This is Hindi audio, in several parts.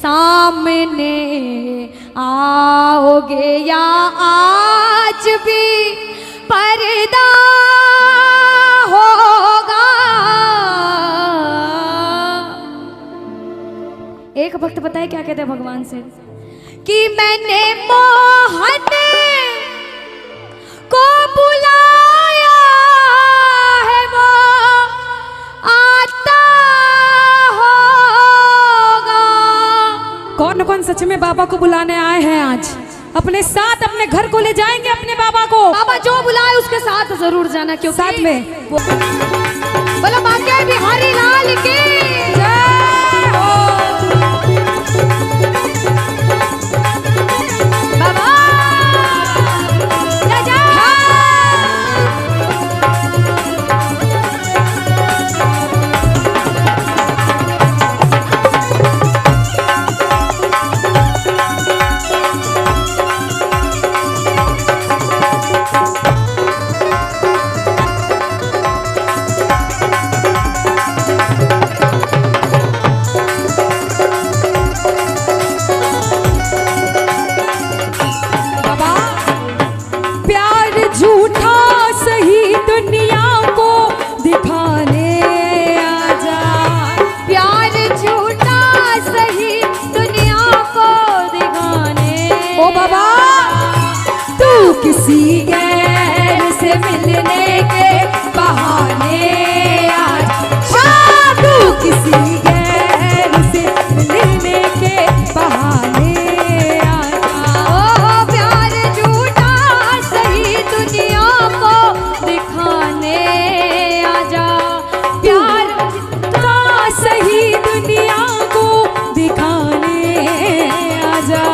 सामने आओगे या आज भी पर्दा होगा। एक भक्त बताए क्या कहते हैं भगवान से कि मैंने मोहन को बुलाया है वो आता होगा। कौन कौन सच में बाबा को बुलाने आए हैं आज? अपने साथ अपने घर को ले जाएंगे अपने बाबा को। बाबा जो बुलाए उसके साथ जरूर जाना, क्योंकि साथ में बोलो बाके बिहारी लाल की जय हो। बाबा जय जय। किसी गैर से मिलने के बहाने आज तू किसी गैर से मिलने के बहाने ओ प्यार झूठा सही दुनिया को दिखाने आजा। प्यार का सही दुनिया को दिखाने आजा।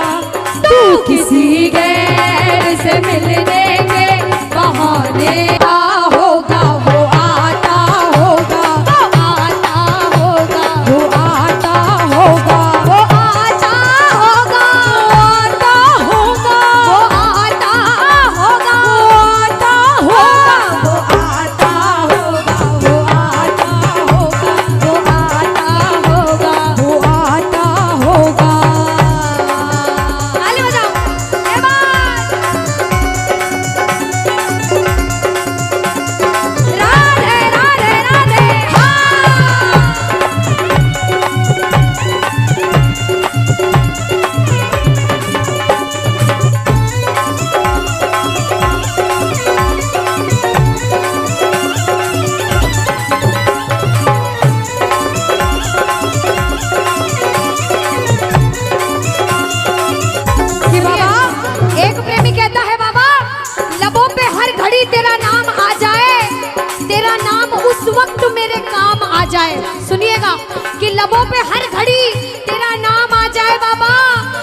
तू किसी गैर से मिलने के बहाने होगा। वो आता होगा, वो आता होगा, वो आता होगा, वो आता होगा, आता होगा, वो आता होगा, वो आता होगा, वो आता होगा, वो आता होगा, वो आता होगा। ताली बजाओ। ये बात राधे राधे राधे। हाँ कि बाबा एक प्रेमी कहता है बाबा लबों पे हर घड़ी तेरा नाम आ जाए, तेरा नाम उस वक्त मेरे काम आ जाए। सुनिएगा कि लबों पे हर घड़ी तेरा नाम आ जाए बाबा,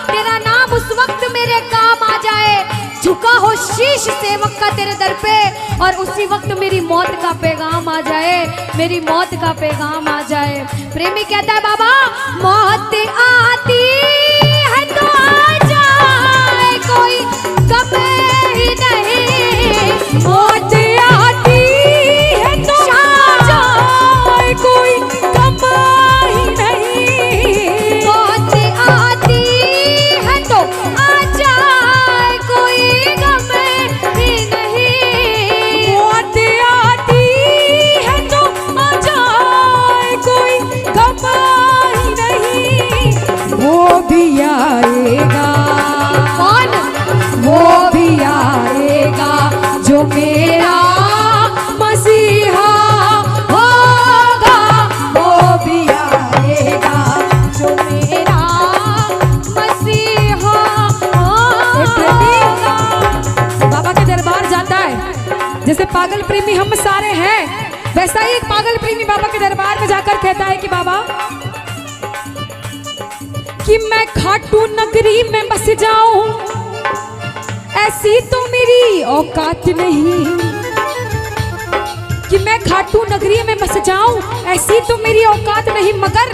तेरा नाम उस वक्त मेरे काम आ जाए। झुका हो शीश सेवक का तेरे दर पे और उसी वक्त मेरी मौत का पैगाम आ जाए, मेरी मौत का पैगाम आ जाए। प्रेमी कहता है बाबा मौत आती है तो आ जाए, कोई गम ही नहीं। मौत आती है तो आ जाए, कोई गम ही नहीं। मौत आती है तो आ जाए, कोई गम ही नहीं। मौत आती है तो आ जाए, कोई गम ही नहीं। वो भी आएगा, कौन? वो भी आएगा जो मेरा मसीहा होगा। वो भी आएगा जो मेरा मसीहा होगा। बाबा के दरबार जाता है, जैसे पागल प्रेमी हम सारे हैं, वैसा ही एक पागल प्रेमी बाबा के दरबार में जाकर कहता है कि बाबा कि मैं खाटू नगरी में बस जाऊं, ऐसी तो मेरी औकात नहीं। कि मैं खाटू नगरी में बस जाऊं, ऐसी तो मेरी औकात नहीं, मगर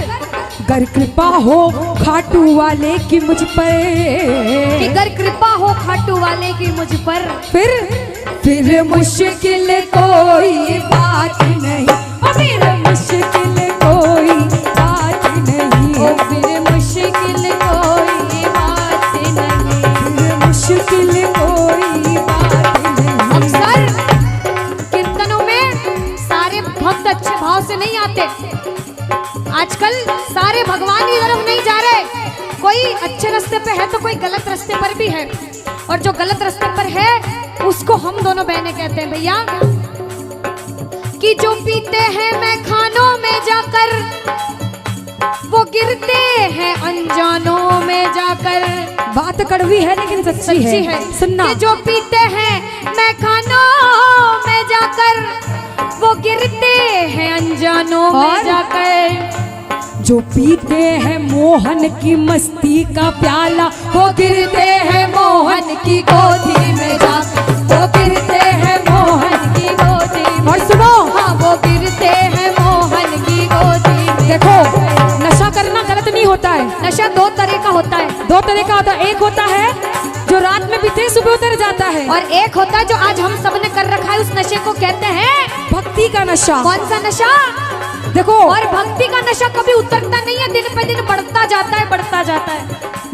गर कृपा हो खाटू वाले की मुझ पर, कि अगर कृपा हो खाटू वाले की मुझ पर, फिर मुश्किल कोई बात नहीं, फिर मुश्किल कोई बात नहीं। फिर मुश्किल कोई अच्छे रास्ते पे है तो कोई गलत रास्ते पर भी है, और जो गलत रास्ते पर है उसको हम दोनों बहनें कहते हैं भैया कि जो पीते हैं मैं खानों में जाकर वो गिरते हैं अनजानों में जाकर। बात कड़वी है लेकिन सच्ची है। सुनना कि जो पीते हैं मैं खानों में जाकर वो गिरते हैं अनजानों में जाकर। जो पीते हैं मोहन की मस्ती का प्याला वो गिरते हैं मोहन की गोदी में जाकर, वो गिरते हैं मोहन की गोदी में। और सुनो, हाँ वो गिरते हैं मोहन की गोदी में। देखो नशा करना गलत नहीं होता है। नशा दो तरह का होता है। दो तरह का होता है। एक होता है जो रात में पीते सुबह उतर जाता है, और एक होता है जो आज हम सब ने कर रखा है, उस नशे को कहते हैं भक्ति का नशा। कौन सा नशा? देखो, और भक्ति का नशा कभी उतरता नहीं है, दिन पे दिन बढ़ता जाता है, बढ़ता जाता है।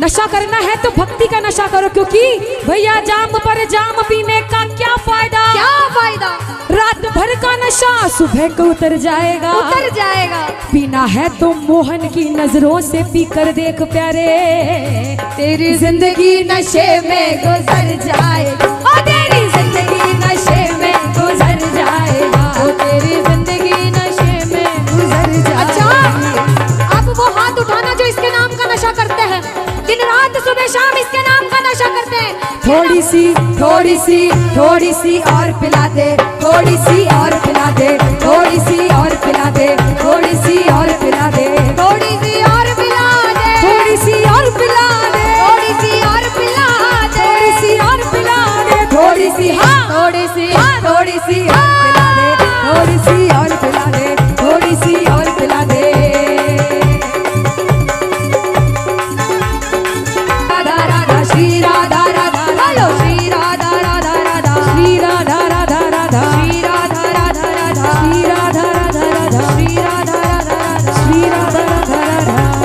नशा करना है तो भक्ति का नशा करो, क्योंकि भैया जाम पर जाम पीने का क्या फायदा? क्या फायदा? रात भर का नशा सुबह को उतर जाएगा, उतर जाएगा। पीना है तो मोहन की नजरों से पी कर देख प्यारे, तेरी जिंदगी नशे में गुजर जाएगा, ओ तेरी जिंदगी नशे में गुजर जाएगा, ओ तेरी जिंदगी नशे में गुजर जाएगा। अच्छा, अब वो हाथ उठाना जो इसके नाम का नशा करते हैं, दिन रात सुबह शाम इसके नाम का नशा करते हैं। थोड़ी सी और पिला दे, थोड़ी सी और पिला दे, थोड़ी सी और पिला दे, थोड़ी सी और पिला दे, थोड़ी सी और पिला दे, थोड़ी सी और पिला दे, थोड़ी सी और पिला दे, थोड़ी सी और पिला दे, थोड़ी सी, हाँ थोड़ी सी, थोड़ी सी और पिला दे, थोड़ी सी और पिला दे, थोड़ी सी और पिला दे। राधा राधा श्री राधा राधा, हेलो श्री राधा राधा राधा, श्री राधा राधा राधा, श्री राधा राधा राधा, श्री राधा राधा राधा, श्री राधा राधा राधा, श्री राधा राधा राधा।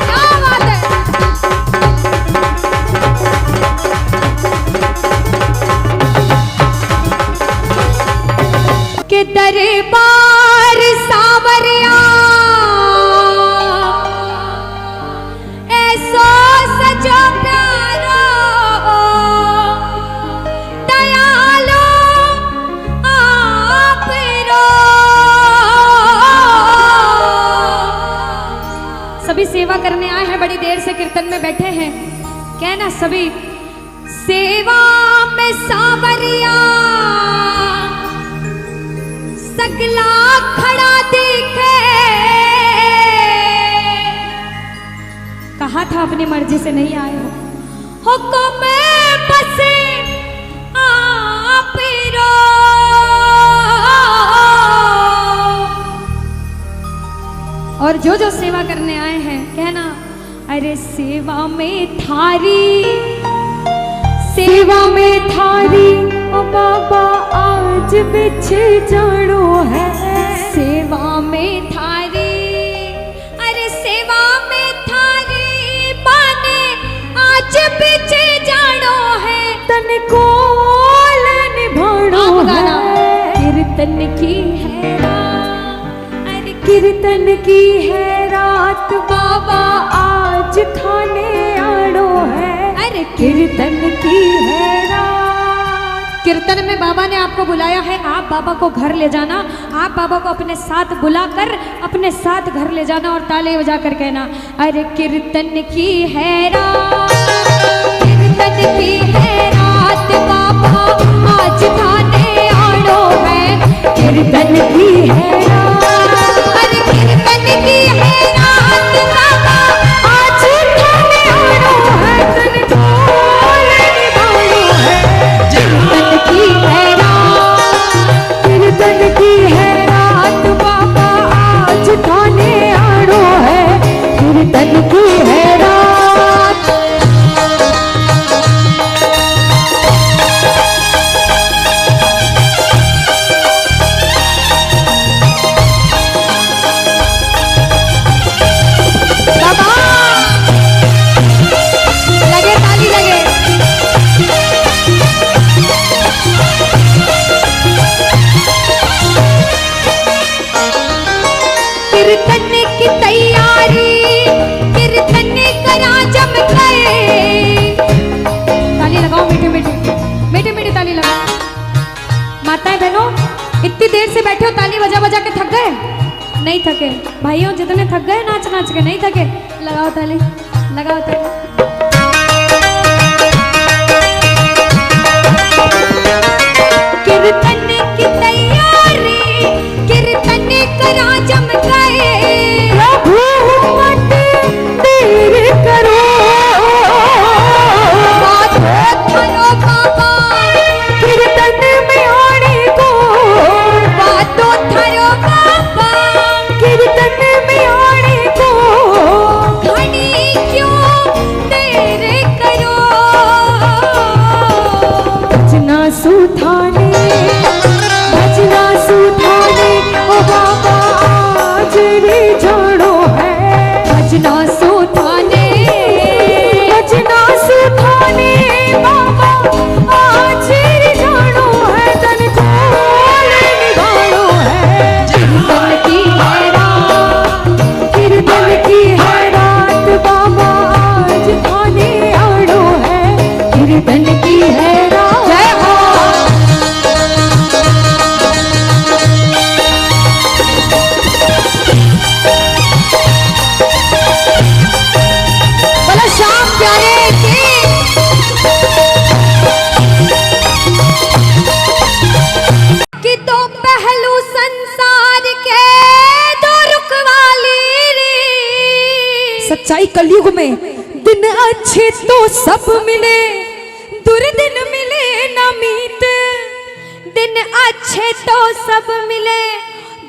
क्या बात है? के दरबार सावरिया ऐसो सजो प्यारो दयालो आप रो। सभी सेवा करने आए हैं, बड़ी देर से कीर्तन में बैठे हैं, कहना सभी सेवा में सावरिया सगला खड़ा देखे। कहा था अपनी मर्जी से नहीं आए हो, हुक्म बसे आप रो। और जो जो सेवा करने आए हैं कहना अरे सेवा में थारी, सेवा में थारी ओ बाबा आज बिछे जानो है। सेवा में थारी, अरे सेवा में थारी बाने आज बिछे जानो है। तन को निभानो है, कीर्तन की है रात, अरे कीर्तन की है रात बाबा आज खाने आड़ो है। अरे कीर्तन की है रात। कीर्तन में बाबा ने आपको बुलाया है, आप बाबा को घर ले जाना, आप बाबा को अपने साथ बुलाकर अपने साथ घर ले जाना और ताले बजाकर कहना अरे कीर्तन की है रात, कीर्तन की है रात बाबा आज खाने आड़ो है। कीर्तन की है रात, अरे कीर्तन की है रात बाबा आज खाने आड़ो है। तन को निभानो है, कीर्तन की है रात, कीर्तन की है रात बाबा आज खाने आड़ो है। कीर्तन की है रात। नहीं थके भाइयों, जितने थक गए नाच नाच के, नहीं थके, लगाओ ताली, लगाओ ताली। कीर्तन की तैयारी, कीर्तन करा जम गए, प्रभु मत देर करो, बात करो बाबा कीर्तन में आने को, बात करो बाबा कीर्तन में आने को, घड़ी क्यों देर करो, भजना सुधाने, भजना सुधाने, ओ बाबा आज रे जानो है, भजना सुधाने, भजना सुधाने, बाबा आज रे जानो है, तन खोल निभानो है, कीर्तन की है रात, कीर्तन की है रात, बाबा आज थाने आनो है, कीर्तन की है रात। जय हो। बोलो श्याम प्यारे की। कि तो पहलू संसार के दो रुख वाली रे, सच्चाई कलयुग में दिन अच्छे तो सब मिले, दुर्दिन मिले ना मीत, दिन अच्छे तो सब मिले,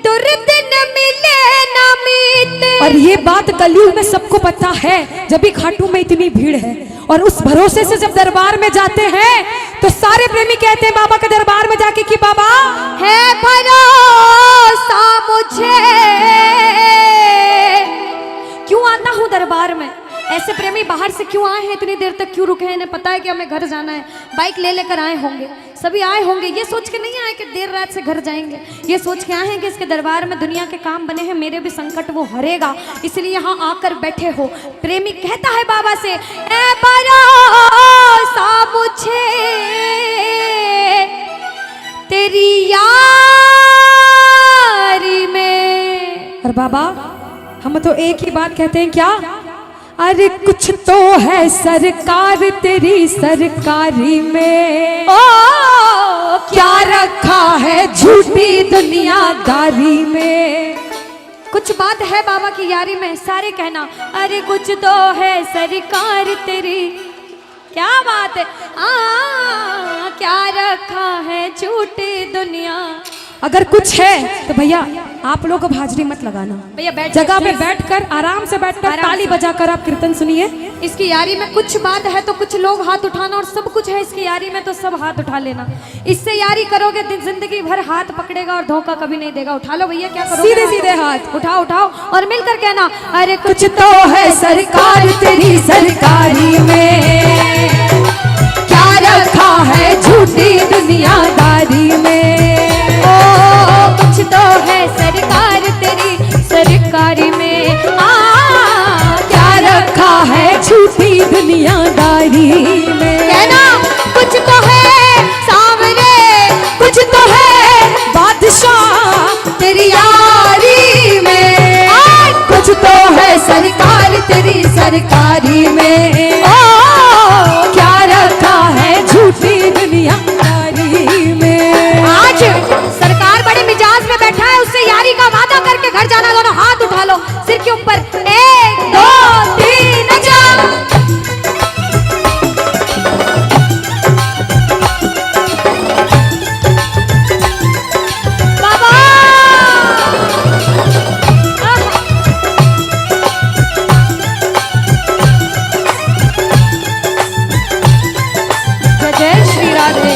दुर्दिन मिले ना मीत। और ये बात कलयुग में सबको पता है, जब भी खाटू में इतनी भीड़ है, और उस भरोसे से जब दरबार में जाते हैं तो सारे प्रेमी कहते हैं बाबा के दरबार में जाके कि बाबा है भरोसा मुझे, क्यों आता हूँ दरबार में। ऐसे प्रेमी बाहर से क्यों आए हैं, इतनी देर तक क्यों रुके हैं, इन्हें पता है कि हमें घर जाना है, बाइक ले लेकर आए होंगे, सभी आए होंगे, ये सोच के नहीं आए कि देर रात से घर जाएंगे, ये सोच के आए हैं कि इसके दरबार में दुनिया के काम बने हैं, मेरे भी संकट वो हरेगा, इसलिए यहाँ आकर बैठे हो। प्रेमी कहता है बाबा से, ए भरोसा मुझे तेरी यारी में। और बाबा हम तो एक ही बात कहते हैं, क्या? अरे कुछ तो है सरकार तेरी सरकारी में, ओ क्या रखा है झूठी दुनियादारी में। कुछ बात है बाबा की यारी में, सारे कहना अरे कुछ तो है सरकार तेरी, क्या बात है, क्या रखा है झूठी दुनिया। अगर कुछ है तो भैया आप लोग को हाजिरी मत लगाना, भैया बैठ जगह पे बैठकर आराम से बैठकर ताली बजाकर आप कीर्तन सुनिए। इसकी यारी में कुछ बात है तो कुछ लोग हाथ उठाना, और सब कुछ है इसकी यारी में तो सब हाथ उठा लेना। इससे यारी करोगे जिंदगी भर हाथ पकड़ेगा और धोखा कभी नहीं देगा। उठा लो भैया, क्या करोगे? सीधे सीधे हाथ उठाओ उठाओ और मिलकर कहना अरे कुछ तो है सरकार तेरी सरकारी में, क्या रखा है झूठी दुनियादारी में। कुछ तो है सरकार तेरी सरकारी में, क्या रखा है झूठी दुनियादारी में। कहना कुछ तो है सामने, कुछ तो है बादशाह तेरी यारी में, कुछ तो है सरकार तेरी सरकारी में, क्या रखा है झूठी दुनियादारी में। आज सरकार बड़े मिजाज में बैठा है, उससे यारी का वादा करके घर जाना। दोनों हाथ उठा लो सिर के ऊपर, 1 2 3 जा। बाबा जय श्री राधे।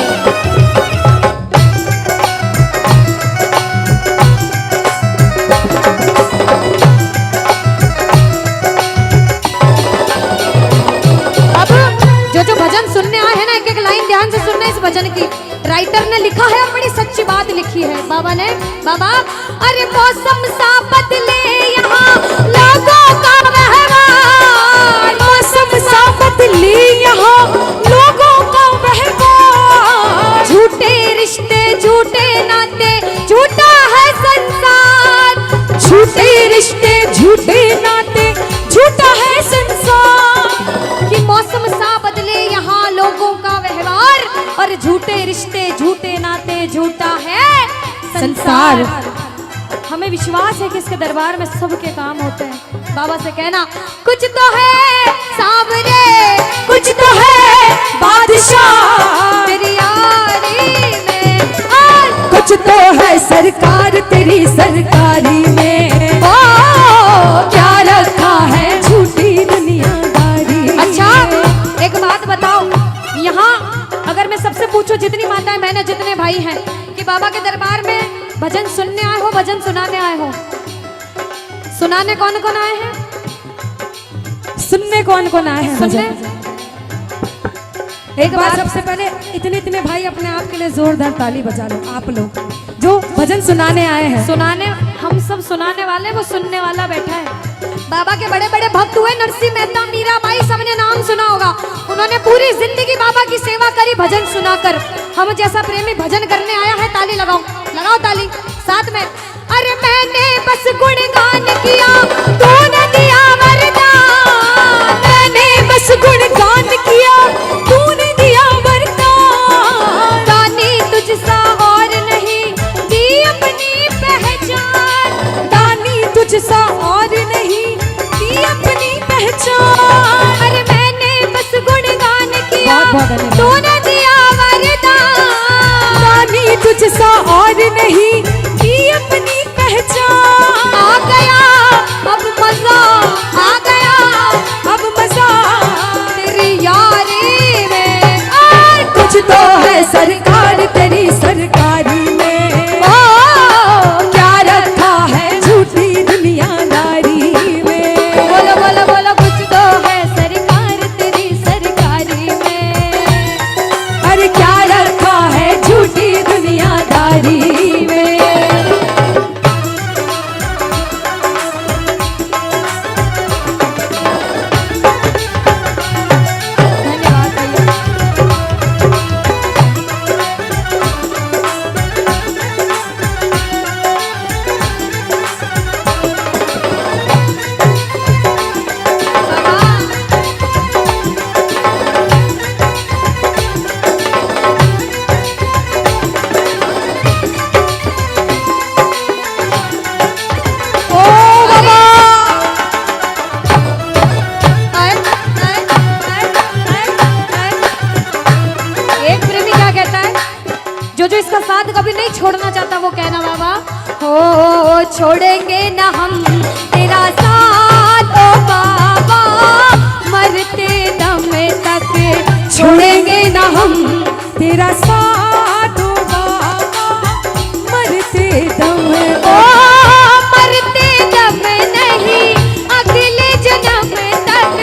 ध्यान से सुनना इस भजन की। राइटर ने लिखा है और बड़ी सच्ची बात लिखी है बाबा ने। बाबा अरे मौसम सा बदले यहाँ लोगों का व्यवहार, मौसम सा बदले यहाँ लोगों का व्यवहार, झूठे रिश्ते झूठे नाते झूठा है संसार, झूठे झूठे रिश्ते, झूठे नाते, झूठा है संसार। हमें विश्वास है कि इसके दरबार में सबके काम होते हैं। बाबा से कहना कुछ तो है सामने, कुछ तो है बादशाह तेरी यारी में, और कुछ तो है सरकार तेरी सरकारी में। ओ क्या रखा है झूठी दुनियादारी। अच्छा एक बात बताओ, यहाँ अगर मैं सबसे पूछूं, जितनी माताएं बहनें जितने भाई हैं, कि बाबा के दरबार में भजन सुनने आए हो, भजन सुनाने आए हो? सुनाने कौन कौन आए हैं? सुनने कौन कौन आए हैं? सुनने एक बार सबसे पहले इतने भाई अपने आप के लिए जोरदार ताली बजा लो, आप लोग जो भजन सुनाने आए हैं। सुनाने, हम सब सुनाने वाले, वो सुनने वाला बैठा है। बाबा के बड़े बड़े भक्त हुए, नरसिंह मेहता, मीराबाई, सबने नाम सुना होगा। उन्होंने पूरी जिंदगी बाबा की सेवा करी भजन सुनाकर। हम जैसा प्रेमी भजन करने आया है, ताली लगाओ, लगाओ ताली साथ में। अरे मैंने बस गुणगान किया, तूने दिया वरदान। मैंने बस गुणगान किया, तूने दिया वरदान। दानी तुझसा और नहीं दी अपनी पहचान, दानी तुझसा और नहीं दी अपनी पहचान। अरे मैंने बस गुणगान किया, बहुत धन्यवाद। तूने दिया वरदान। दानी तुझसा और नहीं दी अपनी पहचान। आ गया अब मजा, आ गया अब मजा तेरी यारी में, और कुछ तो है सरकार तेरी सरकारी में। ओ क्या रखा है झूठी दुनियादारी में। बोलो बोलो बोलो, कुछ तो है सरकार तेरी सरकारी में। अरे क्या रखा है झूठी दुनियादारी में। धन्यवाद भैया। ओ बाबा एक प्रेमी क्या कहता है, जो जो इसका साथ कभी नहीं छोड़ना चाहता, वो कहना बाबा, हो छोड़ेंगे ना हम तेरा साथ ओ बाबा, मरते दम तक छोड़ेंगे ना हम तेरा साथ ओ बाबा, मरते दम ओ मरते दम नहीं अगले जन्म तक,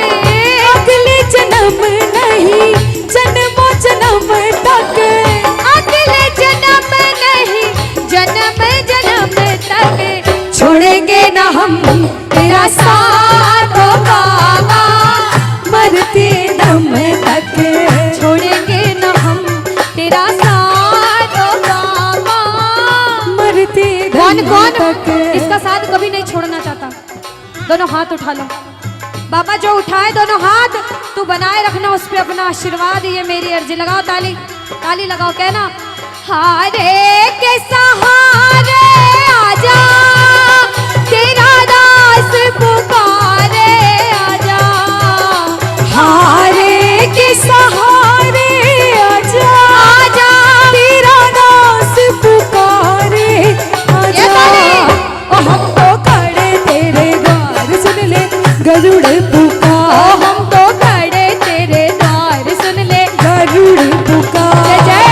अगले जन्म नहीं जन्मों जन्म तक। अगले जन्म नहीं जन्म जन्म तक, छोड़ेंगे ना हम तेरा साथ ओ बाबा, मरते दम तक। छोड़ेंगे न हम तेरा साथ ओ बाबा। मरते कौन दम कौन तक। इसका साथ कभी नहीं छोड़ना चाहता? दोनों हाथ उठा लो। बाबा जो उठाए दोनों हाथ, तू बनाए रखना उस पे अपना आशीर्वाद, ये मेरी अर्जी। लगाओ ताली, ताली लगाओ, कहना हारे के सहारे आजा, तेरा दास पुकारे आजा। हारे के सहारे आजा, आजा तेरा दास पुकारे आजा। ये ताली। ओ हम तो खड़े तेरे द्वार, सुन ले गरुड़ ओ पुकार। हम तो खड़े तेरे द्वार, सुन ले गरुड़ जय पुकार। जय।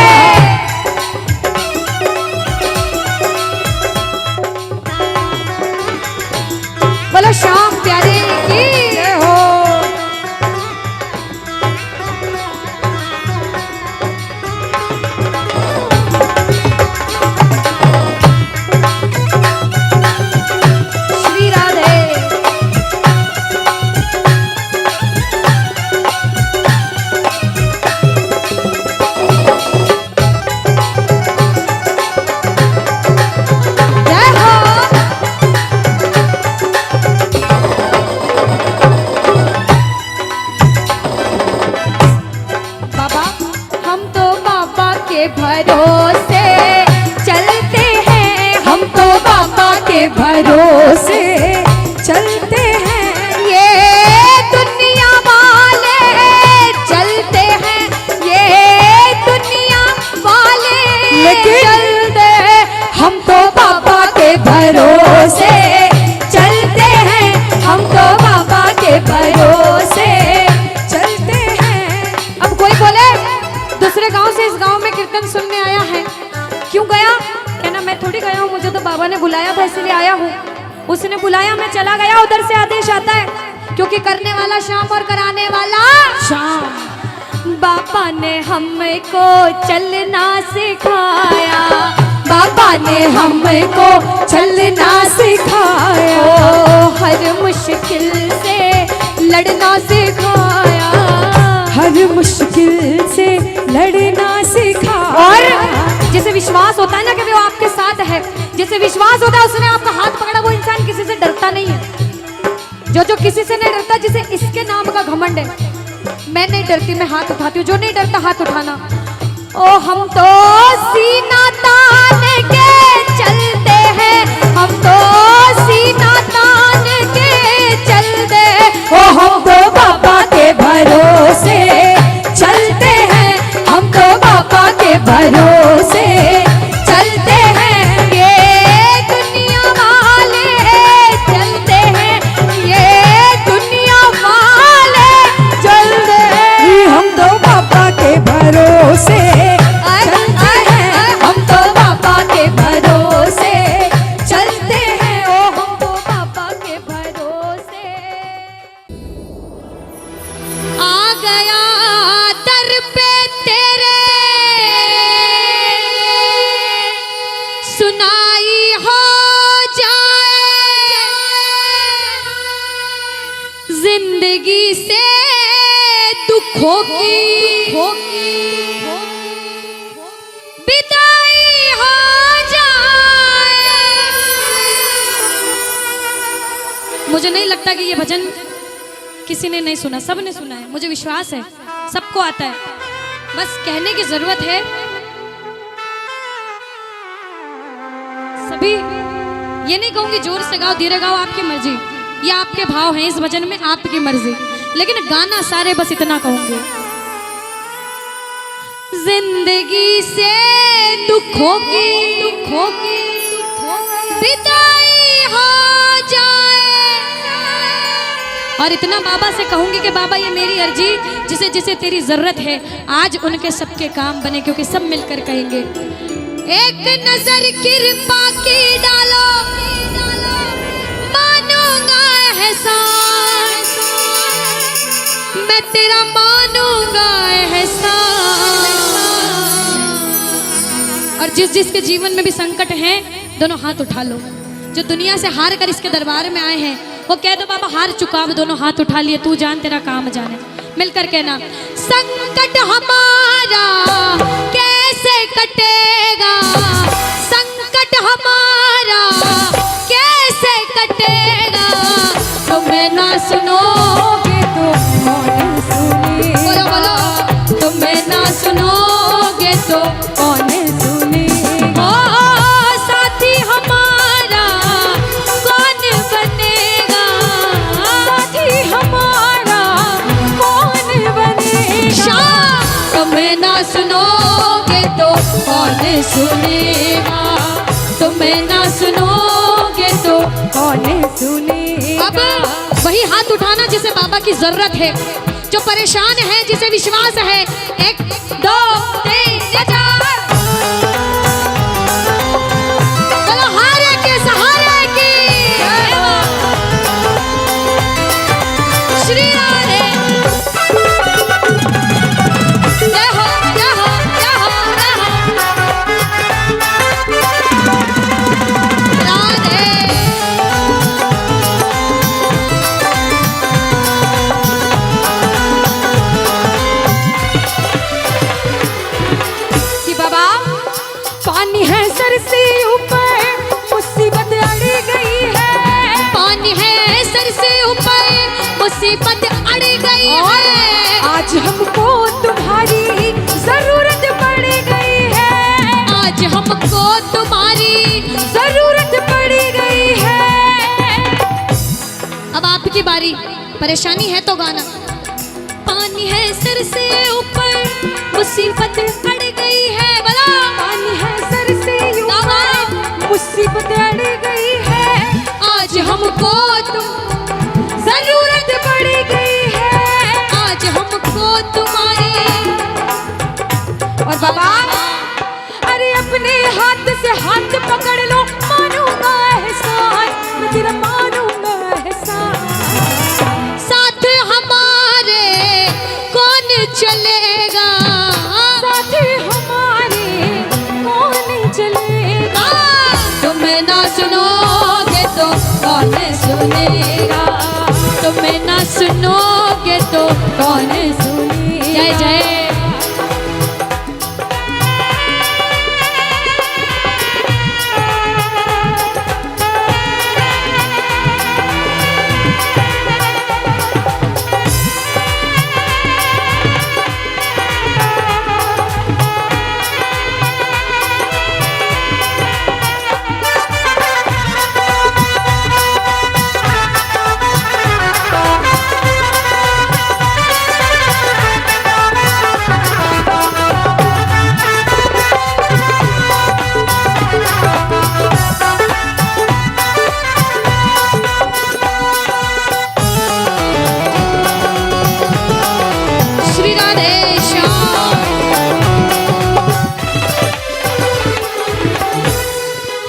बोलो श्याम प्यारे की जय हो। भरोसे चलते हैं, हम तो बाबा के भरोसे चलते हैं। ये दुनिया वाले चलते हैं, ये दुनिया वाले लेकिन चलते हैं, हम तो बाबा के भरोसे चलते हैं, हम तो बाबा के भरोसे चलते हैं। अब कोई बोले दूसरे गांव से इस गांव में कीर्तन सुनने आया है, क्यों गया? कहना मैं थोड़ी गया हूँ, मुझे तो बाबा ने बुलाया था इसलिए आया हूँ। उसने बुलाया, मैं चला गया, उधर से आदेश आता है, क्योंकि करने वाला श्याम और कराने वाला शाम। बाबा ने हमको चलना सिखाया, बाबा ने हमको चलना सिखाया, ओ हर मुश्किल से लड़ना सिखाया, हर मुश्किल से लड़ना सिखाया। और जिसे विश्वास होता है ना कि वो आपके साथ है, जिसे विश्वास होता है उसने आपका हाथ पकड़ा, वो इंसान किसी से डरता नहीं है। जो किसी से नहीं डरता, जिसे इसके नाम का घमंड है, मैं नहीं डरती, मैं हाथ उठाती हूँ। जो नहीं डरता हाथ उठाना। ओ हम तो सीना तान के चलते हैं, हम तो सीना तान के चलते हैं, ओ हम तो बाबा के भरोसे चलते हैं, हम तो बाबा के भरोसे चलते हैं। ये दुनिया वाले चलते हैं, ये दुनिया वाले चलते हैं, हम तो बाबा के भरोसे आय, चलते आय, हैं, आय। हम तो बाबा के भरोसे चलते हैं। ओ हम तो बाबा के भरोसे। आ गया दर पे तेरे, सुनाई हो जाए, जिंदगी से दुखों की विदाई हो जाए। मुझे नहीं लगता कि ये भजन किसी ने नहीं सुना, सब ने सुना है, मुझे विश्वास है सबको आता है, बस कहने की जरूरत है। सभी ये नहीं कहूंगी जोर से गाओ धीरे गाओ, आपकी मर्जी, ये आपके भाव हैं इस भजन में, आपकी मर्जी, लेकिन गाना सारे बस इतना कहूंगे, जिंदगी से दुखों की विदाई हो जाए। और इतना बाबा से कहूंगी कि बाबा ये मेरी अर्जी, जिसे जिसे तेरी जरूरत है आज उनके सबके काम बने, क्योंकि सब मिलकर कहेंगे एक नजर कृपा की डालो, मानूंगा एहसान, मैं तेरा मानूंगा एहसान। और जिस जिसके जीवन में भी संकट है, दोनों हाथ उठा लो। जो दुनिया से हार कर इसके दरबार में आए हैं, वो कह दो बाबा हार चुका, अब दोनों हाथ उठा लिए, तू जान तेरा काम जाने। मिलकर कहना, संकट हमारा कैसे कटेगा, संकट हमारा कैसे कटेगा, तुम्हें ना सुनोगे तो कौन सुनेगा, बोलो बोलो, तुम्हें ना सुनोगे तो कौन सुनेगा, ओ साथी हमारा कौन बनेगा, साथी हमारा कौन बनेगा, तुम्हें ना सुनोगे तो कौन सुनेगा, तुम्हें ना सुनोगे तो कौन सुनेगा। अब वही हाथ उठाना जिसे बाबा की जरूरत है, जो परेशान है, जिसे विश्वास है, 1 2 3 4, चलो हारे के सहारे की श्री राधे। जय हो जय हो जय हो जय हो राधे। आज हमको तुम्हारी जरूरत पड़ गई है। अब आपकी बारी, परेशानी है तो गाना। पानी है सिर से ऊपर, मुसीबत अड़ गई है, बोला। पानी है सर से ऊपर, मुसीबत अड़ गई है। आज हमको जरूरत पड़ गई है। आज हमको तुम्हारी। और बाबा, अरे अपने हाथ से हाथ पकड़ लो, मानूंगा एहसान, मैं तेरा मानूंगा एहसान। साथ हमारे कौन चलेगा, साथ हमारे कौन चलेगा। तुम ना सुनोगे तो कौन सुनेगा, तुम ना सुनोगे तो कौन सुनेगा। जय जय।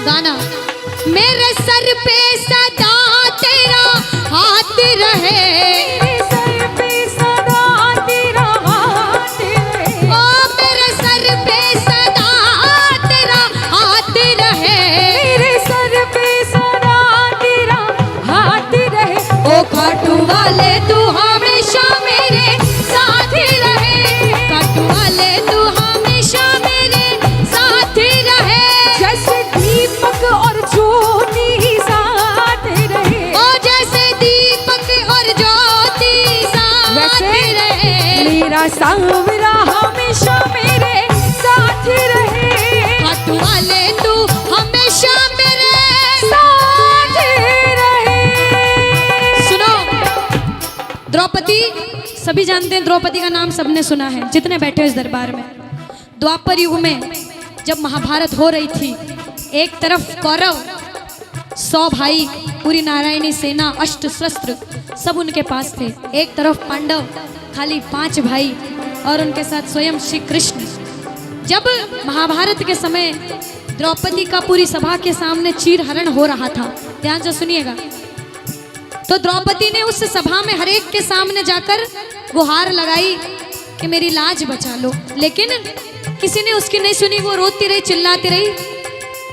गाना। मेरे सर पे सदा तेरा हाथ रहे, मेरे सर पे सदा तेरा हाथ रहे। ओ मेरे सर पे सदा तेरा हाथ रहे, मेरे सर पे सदा तेरा हाथ रहे। ओ खाटू वाले तू हमेशा मेरे साथ रहे, खाटू वाले तू हमेशा मेरे साथ रहे। जैसे दीपक और ज्योति साथ रहे, ओ जैसे दीपक और ज्योति साथ वैसे रहे। मेरा सांवरा हमेशा मेरे साथ रहे। खाटू वाले तू हमेशा मेरे साथ रहे। सुनो, द्रौपदी, सभी जानते हैं द्रौपदी का नाम सबने सुना है जितने बैठे हो इस दरबार में। द्वापर युग में जब महाभारत हो रही थी, एक तरफ कौरव 100 भाई, पूरी नारायणी सेना, अष्ट शस्त्र सब उनके पास थे। एक तरफ पांडव खाली 5 भाई और उनके साथ स्वयं श्री कृष्ण। जब महाभारत के समय द्रौपदी का पूरी सभा के सामने चीरहरण हो रहा था, ध्यान से सुनिएगा, तो द्रौपदी ने उस सभा में हर एक के सामने जाकर गुहार लगाई कि मेरी लाज बचा लो, लेकिन किसी ने उसकी नहीं सुनी। वो रोती रही, चिल्लाती रही।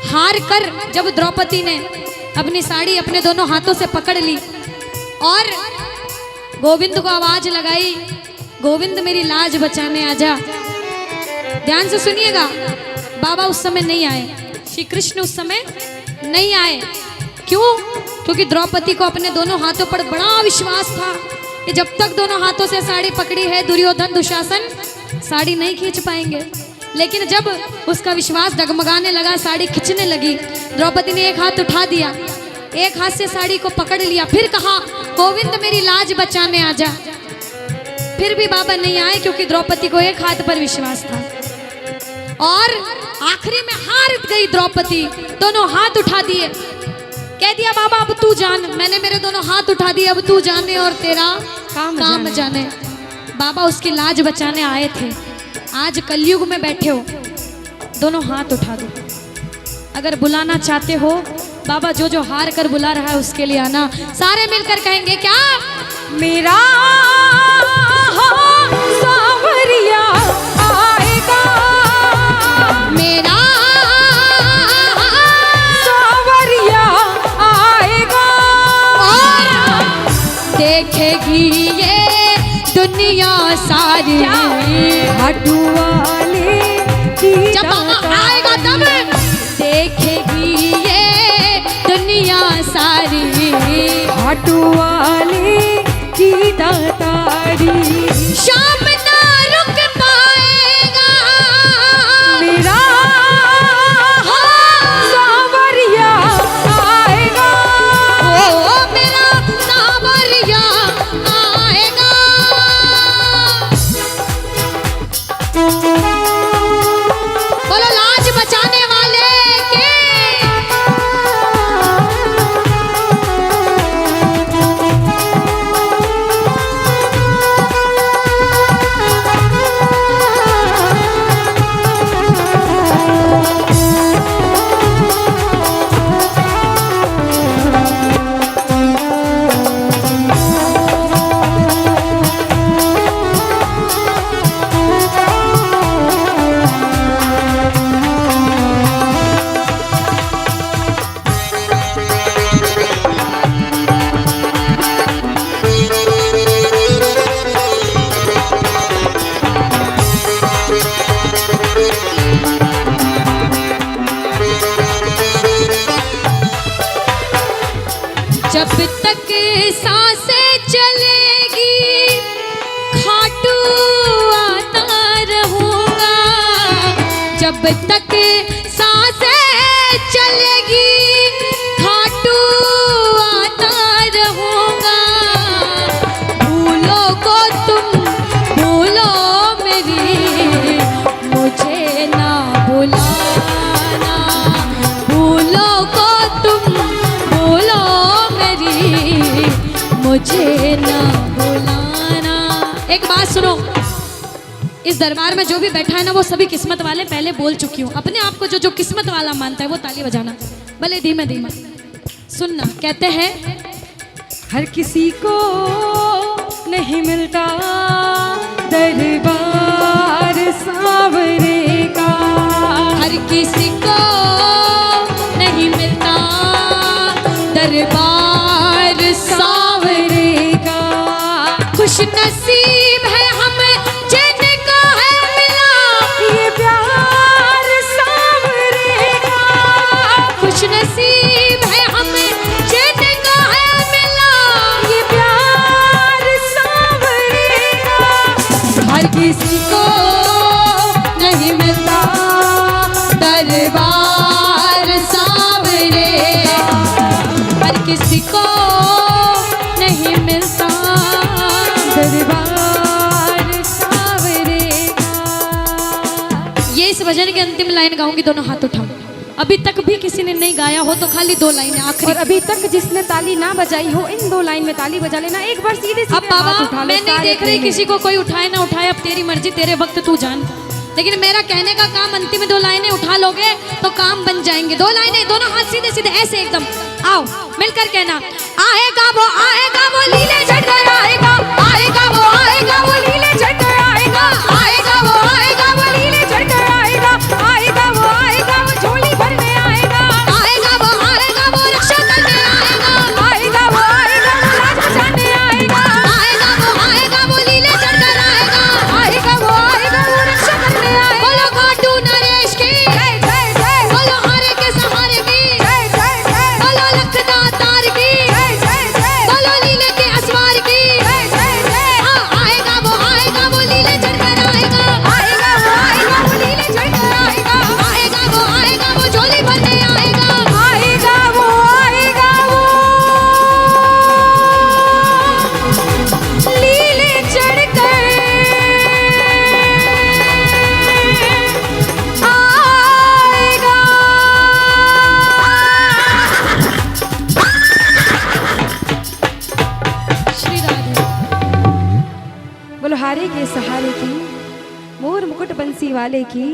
हार कर जब द्रौपदी ने अपनी साड़ी अपने दोनों हाथों से पकड़ ली और गोविंद को आवाज लगाई, गोविंद मेरी लाज बचाने आजा। ध्यान से सुनिएगा, बाबा उस समय नहीं आए, श्री कृष्ण उस समय नहीं आए। क्यों? क्योंकि द्रौपदी को अपने दोनों हाथों पर बड़ा विश्वास था कि जब तक दोनों हाथों से साड़ी पकड़ी है, दुर्योधन दुशासन साड़ी नहीं खींच पाएंगे। लेकिन जब उसका विश्वास डगमगाने लगा, साड़ी खींचने लगी, द्रौपदी ने एक हाथ उठा दिया, एक हाथ से साड़ी को पकड़ लिया, फिर कहा गोविंद मेरी लाज बचाने आजा। फिर भी बाबा नहीं आए क्योंकि द्रौपदी को एक हाथ पर विश्वास था। और आखिरी में हार गई द्रौपदी, दोनों हाथ उठा दिए, कह दिया बाबा अब तू जान, मैंने मेरे दोनों हाथ उठा दिए, अब तू जाने और तेरा काम जाने। बाबा उसकी लाज बचाने आए थे। आज कलयुग में बैठे हो, दोनों हाथ उठा दो। अगर बुलाना चाहते हो, बाबा जो जो हार कर बुला रहा है उसके लिए आना। सारे मिलकर कहेंगे क्या? मेरा सांवरिया आएगा, मेरा सांवरिया आएगा। और देखेगी ये दुनिया सारी, खाटू वाले की जब बाबा आएगा तब देखेगी ये दुनिया सारी, खाटू वाले की दातारी। शाम ना रुक पाएगा मेरा जब तक सांसें चलेगी खाटू आता रहूंगा, जब तक सांसें चलेगी खाटू आता रहूंगा। भूलो को तुम भूलो मेरी, मुझे ना भुलाना। भूलो को तुम भूलो मेरी, मुझे ना भुलाना। एक बात सुनो, इस दरबार में जो भी बैठा है ना वो सभी किस्मत वाले, पहले बोल चुकी हूँ। अपने आप को जो जो किस्मत वाला मानता है वो ताली बजाना, भले धीमे धीमे। सुनना, कहते हैं हर किसी को नहीं मिलता दरबार सांवरे का, हर किसी को नहीं मिलता दरबार सांवरे का। खुश नसीब है हम जिनको है मिला ये प्यार सांवरे का। खुश नसीब है हम जिनको है मिला ये प्यार सांवरे का। हर किसी को नहीं मिलता दरबार सांवरे, हर किसी को नहीं मिलता दरबार सांवरे का। ये इस भजन की अंतिम लाइन गाऊंगी, दोनों हाथ उठाओ। अभी तक भी किसी ने नहीं गाया हो तो खाली 2 लाइनें आखिरी। और अभी तक जिसने ताली ना बजाई हो, इन 2 लाइन में ताली बजा लेना। एक बार सीधे सीधे अब बाबा हाथ उठा लो मैं नहीं सारे देख रही प्रेमी। किसी को, कोई उठाए ना उठाए, अब तेरी मर्जी, तेरे वक्त तू जान। लेकिन मेरा कहने का काम, अंतिम 2 लाइनें उठा लोगे तो काम बन जाएंगे। 2 लाइनें, दोनों हाथ सीधे सीधे ऐसे एकदम। आओ मिलकर कहना, आएगा वो लीले झट कर आएगा, आएगा वो लीले झट कर आएगा, आएगा वो लीले झट कर आएगा, आएगा वो झोली भरने आएगा, आएगा वो रक्षा करने आएगा, आएगा वो लाज बचाने आएगा, आएगा वो लीले झट कर आएगा, आएगा वो रक्षा करने आएगा। बोलो खाटू नरेश की, जय जय जय बोलो हारे के सहारे की, जय जय जय बोलो लखदा तार की, जय जय जय बोलो लीले के असवार की। जय जय जय। हाँ, आएगा वो लीले झट कर आएगा, आएगा वो लीले झट कर आएगा, आएगा वो झोली भरने आएगा, आएगा वो लीले चढ़ कर आएगा। श्री राधे। बोलो हारे के सहारे की, मोर मुकुट बंसी वाले की।